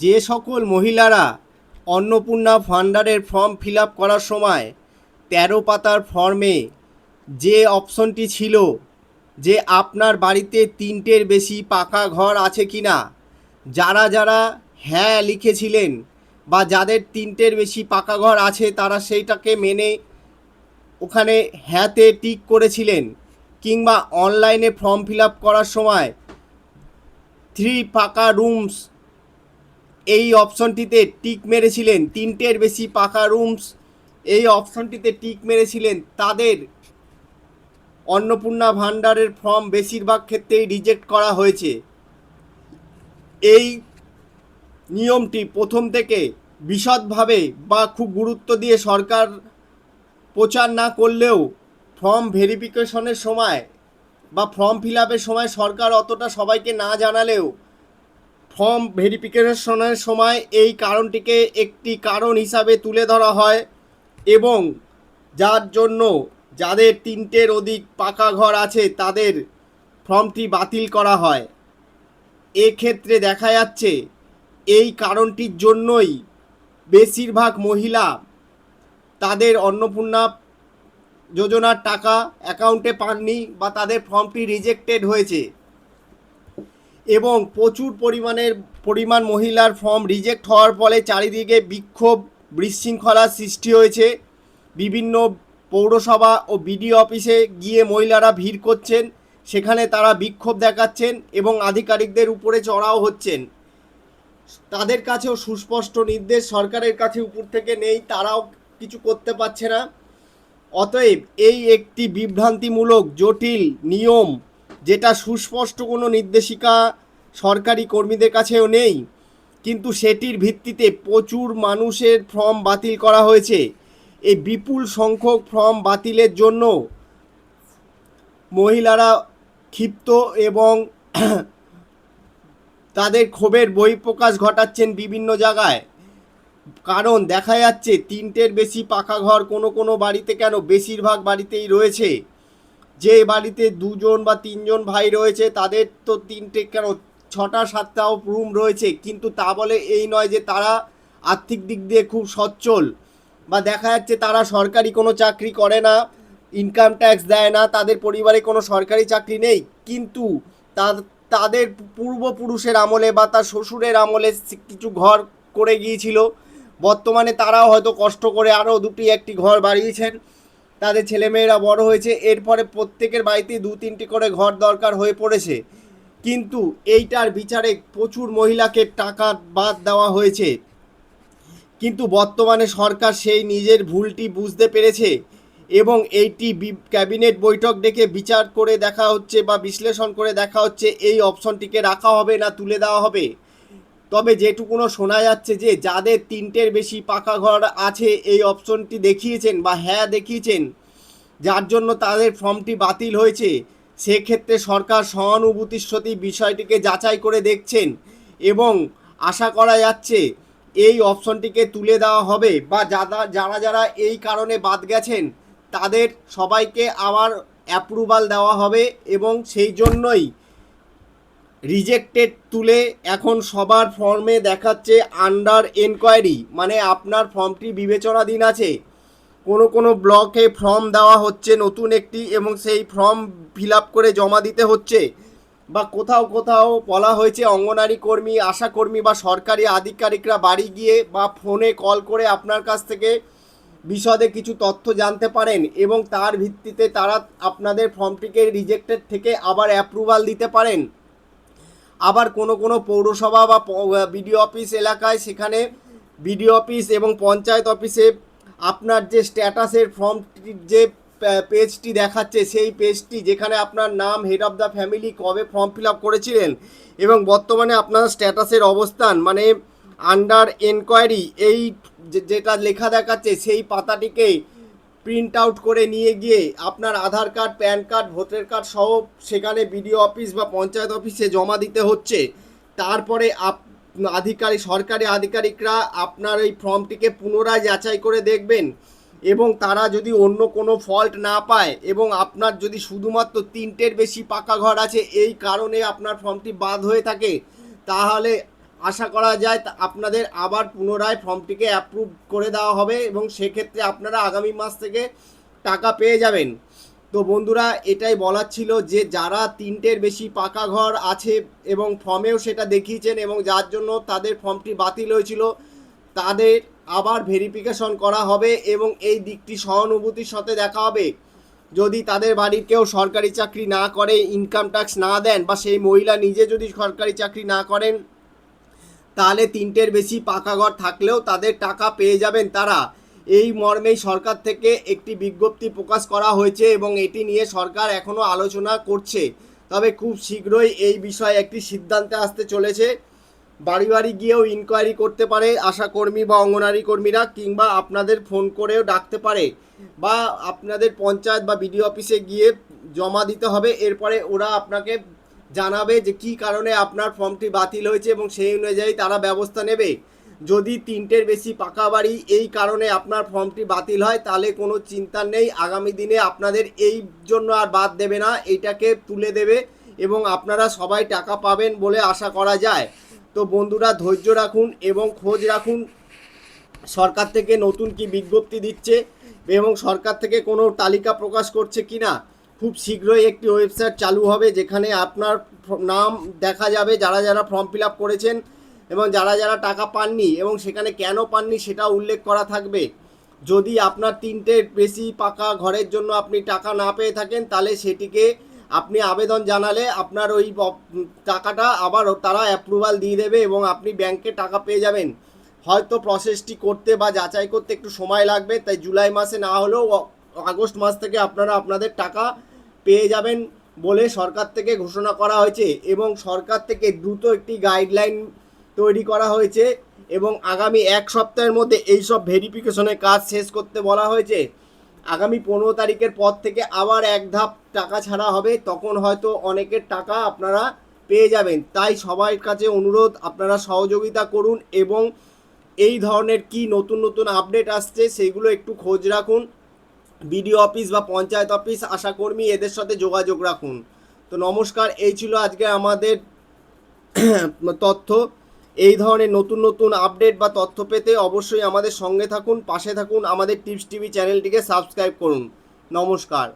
যে সকল মহিলারা অন্নপূর্ণা ভান্ডারের ফর্ম ফিল আপ করার সময় ১৩ পাতার ফর্মে যে অপশনটি ছিল যে আপনার বাড়িতে ৩টের বেশি পাকা ঘর আছে কি না, যারা যারা হ্যাঁ লিখেছিলেন বা যাদের ৩টের বেশি পাকা ঘর আছে তারা সেইটাকে মেনে ওখানে হ্যাঁতে টিক করেছিলেন, কিংবা অনলাইনে ফর্ম ফিল আপ করার সময় 3 পাকা রুমস এই অপশনটিতে টিক মেরেছিলেন, ৩টের বেশি পাকা রুমস এই অপশনটিতে টিক মেরেছিলেন, তাদের অন্নপূর্ণা ভান্ডারের ফর্ম বেশিরভাগ ক্ষেত্রেই রিজেক্ট করা হয়েছে। এই নিয়মটি প্রথম থেকে বিশদভাবে বা খুব গুরুত্ব দিয়ে সরকার প্রচার না করলেও ফর্ম ভেরিফিকেশনের সময় বা ফর্ম ফিল আপের সময় সরকার অতটা সবাইকে না জানালেও ফর্ম ভেরিফিকেশনের সময় এই কারণটিকে একটি কারণ হিসাবে তুলে ধরা হয়, এবং যার জন্য যাদের ৩টের অধিক পাকা ঘর আছে তাদের ফর্মটি বাতিল করা হয়। এক্ষেত্রে দেখা যাচ্ছে এই কারণটির জন্যই বেশিরভাগ মহিলা তাদের অন্নপূর্ণা যোজনার টাকা অ্যাকাউন্টে পাননি বা তাদের ফর্মটি রিজেক্টেড হয়েছে, এবং প্রচুর পরিমাণ মহিলার ফর্ম রিজেক্ট হওয়ার ফলে চারিদিকে বিক্ষোভ বিশৃঙ্খলার সৃষ্টি হয়েছে। বিভিন্ন পৌরসভা ও বিডিও অফিসে গিয়ে মহিলারা ভিড় করছেন, সেখানে তারা বিক্ষোভ দেখাচ্ছেন এবং আধিকারিকদের উপরে চড়াও হচ্ছেন। তাদের কাছেও সুস্পষ্ট নির্দেশ সরকারের কাছে উপর থেকে নেই, তারাও কিছু করতে পারছে না। অতএব এই একটি বিভ্রান্তিমূলক জটিল নিয়ম, যেটা সুস্পষ্ট কোনো নির্দেশিকা সরকারি কর্মীদের কাছেও নেই, কিন্তু সেটির ভিত্তিতে প্রচুর মানুষের ফর্ম বাতিল করা হয়েছে। এই বিপুল সংখ্যক ফর্ম বাতিলের জন্য মহিলারা ক্ষিপ্ত এবং তাদের ক্ষোভের বহিঃপ্রকাশ ঘটাচ্ছেন বিভিন্ন জায়গায়। কারণ দেখা যাচ্ছে ৩টের বেশি পাকা ঘর কোনো কোনো বাড়িতে, কেন বেশিরভাগ বাড়িতেই রয়েছে। যে বাড়িতে ২জন বা ৩জন ভাই রয়েছে তাদের তো ৩টে কেন ৬টা ৭টাও রুম রয়েছে, কিন্তু তা বলে এই নয় যে তারা আর্থিক দিক দিয়ে খুব সচ্ছল, বা দেখা যাচ্ছে তারা সরকারি কোনো চাকরি করে না, ইনকাম ট্যাক্স দেয় না, তাদের পরিবারে কোনো সরকারি চাকরি নেই, কিন্তু তাদের পূর্বপুরুষের আমলে বা তার শ্বশুরের আমলে কিছু ঘর করে গিয়েছিল। বর্তমানে তারাও হয়তো কষ্ট করে আরও ২টি ১টি ঘর বাড়িয়েছেন, তাদের ছেলেমেয়েরা বড় হয়েছে, এরপরে প্রত্যেকের বাড়িতে ২-৩টি করে ঘর দরকার হয়ে পড়েছে। কিন্তু এইটার বিচারে প্রচুর মহিলাকে টাকা বাদ দেওয়া হয়েছে, কিন্তু বর্তমানে সরকার সেই নিজের ভুলটি বুঝতে পেরেছে এবং এইটি ক্যাবিনেট বৈঠক ডেকে বিচার করে দেখা হচ্ছে বা বিশ্লেষণ করে দেখা হচ্ছে এই অপশনটিকে রাখা হবে না তুলে দেওয়া হবে। তবে যেটুকুনো শোনা যাচ্ছে যে যাদের ৩টের বেশি পাকা ঘর আছে এই অপশনটি দেখিয়েছেন বা হ্যাঁ দেখিয়েছেন, যার জন্য তাদের ফর্মটি বাতিল হয়েছে, সেক্ষেত্রে সরকার সহানুভূতির সাথে বিষয়টিকে যাচাই করে দেখছেন এবং আশা করা যাচ্ছে এই অপশনটিকে তুলে দেওয়া হবে, বা যারা যারা এই কারণে বাদ গেছেন তাদের সবাইকে আবার অ্যাপ্রুভাল দেওয়া হবে, এবং সেই জন্যই রিজেক্টেড তুলে এখন সবার ফর্মে দেখাচ্ছে আন্ডার এনকোয়ারি, মানে আপনার ফর্মটি বিবেচনাধীন আছে। কোনো কোনো ব্লকে ফর্ম দেওয়া হচ্ছে নতুন একটি, এবং সেই ফর্ম ফিল আপ করে জমা দিতে হচ্ছে, বা কোথাও কোথাও বলা হয়েছে অঙ্গনারী কর্মী, আশা কর্মী বা সরকারি আধিকারিকরা বাড়ি গিয়ে বা ফোনে কল করে আপনার কাছ থেকে বিশদে কিছু তথ্য জানতে পারেন, এবং তার ভিত্তিতে তারা আপনাদের ফর্মটিকে রিজেক্টেড থেকে আবার অ্যাপ্রুভাল দিতে পারেন। আবার কোনো কোনো পৌরসভা বা বিডিও অফিস এলাকায়, সেখানে বিডিও অফিস এবং পঞ্চায়েত অফিসে আপনার যে স্ট্যাটাসের ফর্মটির যে পেজটি দেখাচ্ছে, সেই পেজটি যেখানে আপনার নাম, হেড অফ দ্য ফ্যামিলি, কবে ফর্ম ফিল আপ করেছিলেন এবং বর্তমানে আপনার স্ট্যাটাসের অবস্থান, মানে আন্ডার এনকোয়ারি, এই যেটা লেখা দেখাচ্ছে সেই পাতাটিকে প্রিন্ট আউট করে নিয়ে গিয়ে আপনার Aadhaar card, pan card, voter card সহ সেখানে বিডিও অফিস বা পঞ্চায়েত অফিসে জমা দিতে হচ্ছে। তারপরে সরকারি আধিকারিকরা আপনার এই ফর্মটিকে পুনরায় যাচাই করে দেখবেন, এবং তারা যদি অন্য কোনো ফল্ট না পায় এবং আপনার যদি শুধুমাত্র 3টের বেশি পাকা ঘর আছে এই কারণে আপনার ফর্মটি বাদ হয়ে থাকে, তাহলে আশা করা যায় আপনাদের আবার পুনরায় ফর্মটিকে অ্যাপ্রুভ করে দেওয়া হবে এবং সেক্ষেত্রে আপনারা আগামী মাস থেকে টাকা পেয়ে যাবেন। তো বন্ধুরা, এটাই বলার ছিল যে যারা 3টের বেশি পাকা ঘর আছে এবং ফর্মেও সেটা দেখিয়েছেন এবং যার জন্য তাদের ফর্মটি বাতিল হয়েছিল, তাদের আবার ভেরিফিকেশন করা হবে এবং এই দিকটি সহানুভূতির সাথে দেখা হবে। যদি তাদের বাড়ির কেউ সরকারি চাকরি না করে, ইনকাম ট্যাক্স না দেন, বা সেই মহিলা নিজে যদি সরকারি চাকরি না করেন, তাহলে 3টের বেশি পাকা ঘর থাকলেও তাদের টাকা পেয়ে যাবেন তারা। এই মর্মেই সরকার থেকে একটি বিজ্ঞপ্তি প্রকাশ করা হয়েছে এবং এটি নিয়ে সরকার এখনও আলোচনা করছে। তবে খুব শীঘ্রই এই বিষয়ে একটি সিদ্ধান্তে আসতে চলেছে। বাড়ি বাড়ি গিয়েও ইনকোয়ারি করতে পারে আশাকর্মী বা অঙ্গনারী কর্মীরা, কিংবা আপনাদের ফোন করেও ডাকতে পারে, বা আপনাদের পঞ্চায়েত বা বিডিও অফিসে গিয়ে জমা দিতে হবে। এরপরে ওরা আপনাকে জানাবে যে কী কারণে আপনার ফর্মটি বাতিল হয়েছে এবং সেই অনুযায়ী তারা ব্যবস্থা নেবে। যদি 3টের বেশি পাকা বাড়ি এই কারণে আপনার ফর্মটি বাতিল হয়, তাহলে কোনো চিন্তা নেই, আগামী দিনে আপনাদের এই জন্য আর বাদ দেবে না, এইটাকে তুলে দেবে এবং আপনারা সবাই টাকা পাবেন বলে আশা করা যায়। তো বন্ধুরা, ধৈর্য রাখুন এবং খোঁজ রাখুন সরকার থেকে নতুন কি বিজ্ঞপ্তি দিচ্ছে এবং সরকার থেকে কোনো তালিকা প্রকাশ করছে কি না। খুব শীঘ্রই একটি ওয়েবসাইট চালু হবে যেখানে আপনার নাম দেখা যাবে, যারা যারা ফর্ম ফিল আপ করেছেন এবং যারা যারা টাকা পাননি, এবং সেখানে কেন পাননি সেটা উল্লেখ করা থাকবে। যদি আপনার 3টের বেশি পাকা ঘরের জন্য আপনি টাকা না পেয়ে থাকেন, তাহলে সেটিকে আপনি আবেদন জানালে আপনার ওই টাকাটা আবার তারা অ্যাপ্রুভাল দিয়ে দেবে এবং আপনি ব্যাংকে টাকা পেয়ে যাবেন। হয়তো প্রসেসটি করতে বা যাচাই করতে একটু সময় লাগবে, তাই জুলাই মাসে না হলেও আগস্ট মাস থেকে আপনারা আপনাদের টাকা পেয়ে যাবেন বলে সরকার থেকে ঘোষণা করা হয়েছে। এবং সরকার থেকে দ্রুত একটি গাইডলাইন তৈরি করা হয়েছে এবং আগামী 1 সপ্তাহের মধ্যে এইসব ভেরিফিকেশনের কাজ শেষ করতে বলা হয়েছে। আগামী 15 তারিখের পর থেকে আবার এক ধাপ টাকা ছাড়া হবে, তখন হয়তো অনেকের টাকা আপনারা পেয়ে যাবেন। তাই সবার কাছে অনুরোধ, আপনারা সহযোগিতা করুন এবং এই ধরনের কি নতুন নতুন আপডেট আসছে সেইগুলো একটু খোঁজ রাখুন। বিডিও অফিস বা পঞ্চায়েত অফিস, আশাকর্মী, এদের সাথে যোগাযোগ রাখুন। তো নমস্কার, এই ছিল আজকে আমাদের তথ্য। এই ধরনের নতুন নতুন আপডেট বা তথ্য পেতে অবশ্যই আমাদের সঙ্গে থাকুন, পাশে থাকুন, আমাদের টিপস টিভি চ্যানেলটিকে সাবস্ক্রাইব করুন। নমস্কার।